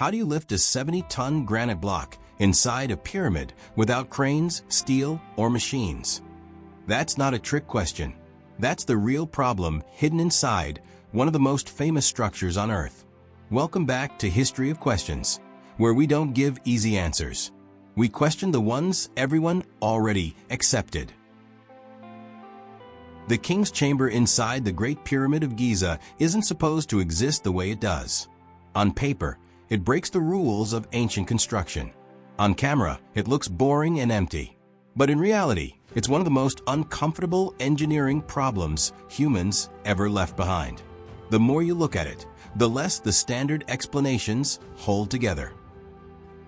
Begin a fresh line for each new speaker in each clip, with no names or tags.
How do you lift a 70-ton granite block inside a pyramid without cranes, steel, or machines? That's not a trick question. That's the real problem hidden inside one of the most famous structures on Earth. Welcome back to History of Questions, where we don't give easy answers. We question the ones everyone already accepted. The king's chamber inside the Great Pyramid of Giza isn't supposed to exist the way it does. On paper, it breaks the rules of ancient construction. On camera, it looks boring and empty. But in reality, it's one of the most uncomfortable engineering problems humans ever left behind. The more you look at it, the less the standard explanations hold together.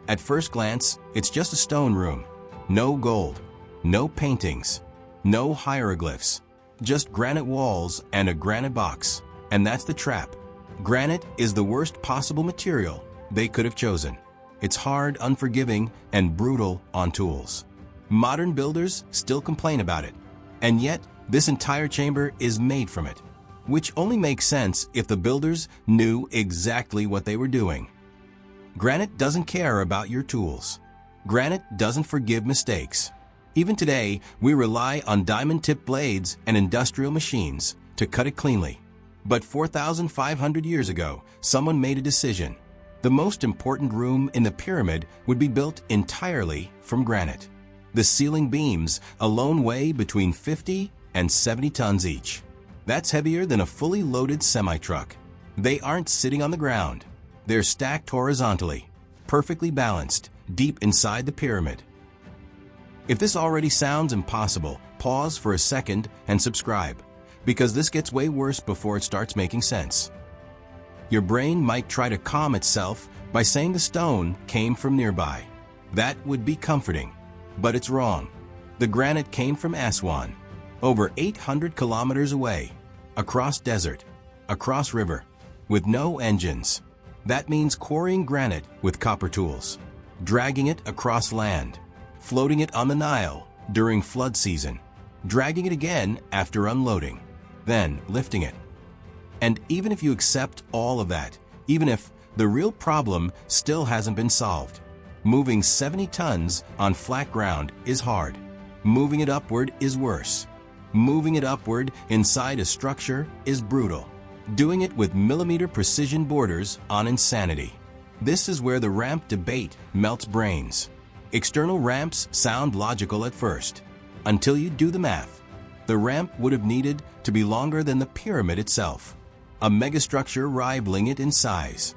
At first glance, it's just a stone room. No gold, no paintings, no hieroglyphs, just granite walls and a granite box. And that's the trap. Granite is the worst possible material they could have chosen. It's hard, unforgiving, and brutal on tools. Modern builders still complain about it. And yet, this entire chamber is made from it, which only makes sense if the builders knew exactly what they were doing. Granite doesn't care about your tools. Granite doesn't forgive mistakes. Even today, we rely on diamond-tipped blades and industrial machines to cut it cleanly. But 4,500 years ago, someone made a decision. The most important room in the pyramid would be built entirely from granite. The ceiling beams alone weigh between 50 and 70 tons each. That's heavier than a fully loaded semi-truck. They aren't sitting on the ground. They're stacked horizontally, perfectly balanced, deep inside the pyramid. If this already sounds impossible, pause for a second and subscribe, because this gets way worse before it starts making sense. Your brain might try to calm itself by saying the stone came from nearby. That would be comforting, but it's wrong. The granite came from Aswan, over 800 kilometers away, across desert, across river, with no engines. That means quarrying granite with copper tools, dragging it across land, floating it on the Nile during flood season, dragging it again after unloading, then lifting it. And even if you accept all of that, even if the real problem still hasn't been solved, moving 70 tons on flat ground is hard. Moving it upward is worse. Moving it upward inside a structure is brutal. Doing it with millimeter precision borders on insanity. This is where the ramp debate melts brains. External ramps sound logical at first, until you do the math. The ramp would have needed to be longer than the pyramid itself, a megastructure rivaling it in size.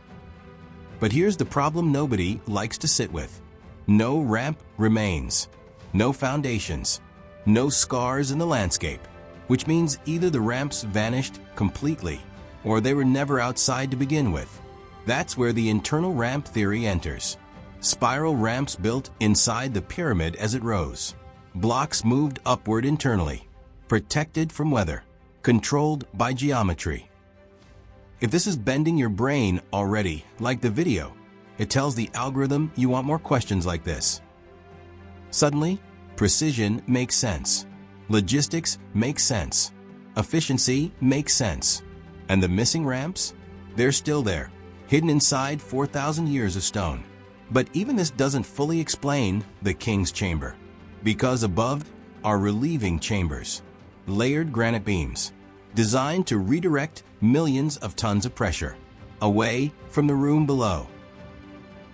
But here's the problem nobody likes to sit with. No ramp remains, no foundations, no scars in the landscape, which means either the ramps vanished completely or they were never outside to begin with. That's where the internal ramp theory enters. Spiral ramps built inside the pyramid as it rose. Blocks moved upward internally, protected from weather, controlled by geometry. If this is bending your brain already, like the video, it tells the algorithm you want more questions like this. Suddenly, precision makes sense. Logistics makes sense. Efficiency makes sense. And the missing ramps? They're still there, hidden inside 4,000 years of stone. But even this doesn't fully explain the king's chamber, because above are relieving chambers, layered granite beams, designed to redirect millions of tons of pressure away from the room below.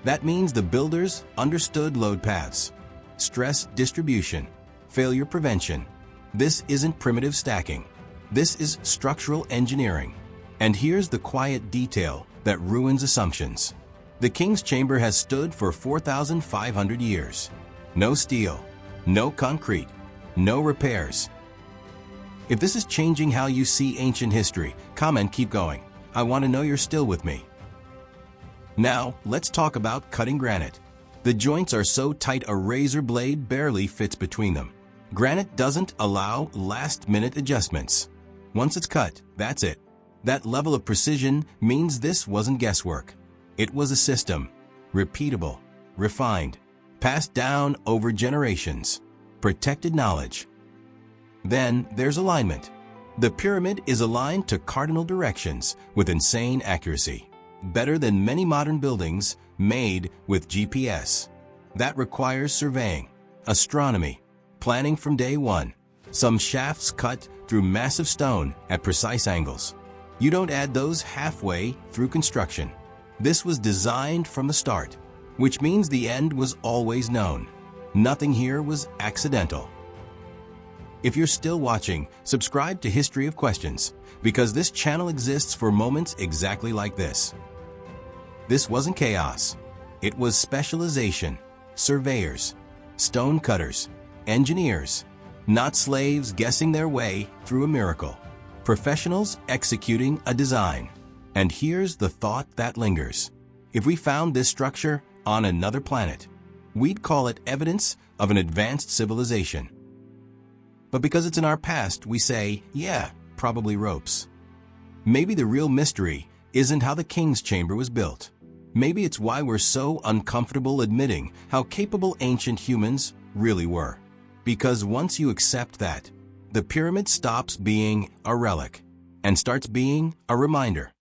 That means the builders understood load paths, stress distribution, failure prevention. This isn't primitive stacking. This is structural engineering. And here's the quiet detail that ruins assumptions. The king's chamber has stood for 4,500 years. No steel, no concrete, no repairs. If this is changing how you see ancient history, comment keep going. I want to know you're still with me. Now, let's talk about cutting granite. The joints are so tight a razor blade barely fits between them. Granite doesn't allow last-minute adjustments. Once it's cut, that's it. That level of precision means this wasn't guesswork. It was a system, repeatable, refined, passed down over generations, protected knowledge. Then there's alignment. The pyramid is aligned to cardinal directions with insane accuracy. better than many modern buildings made with GPS. That requires surveying, astronomy, planning from day one. Some shafts cut through massive stone at precise angles. You don't add those halfway through construction. This was designed from the start, which means the end was always known. Nothing here was accidental. If you're still watching, subscribe to History of Questions, because this channel exists for moments exactly like this. This wasn't chaos. It was specialization, surveyors, stone cutters, engineers, not slaves guessing their way through a miracle. Professionals executing a design. And here's the thought that lingers. If we found this structure on another planet, we'd call it evidence of an advanced civilization. But because it's in our past, we say, yeah, probably ropes. Maybe the real mystery isn't how the king's chamber was built. Maybe it's why we're so uncomfortable admitting how capable ancient humans really were. Because once you accept that, the pyramid stops being a relic and starts being a reminder.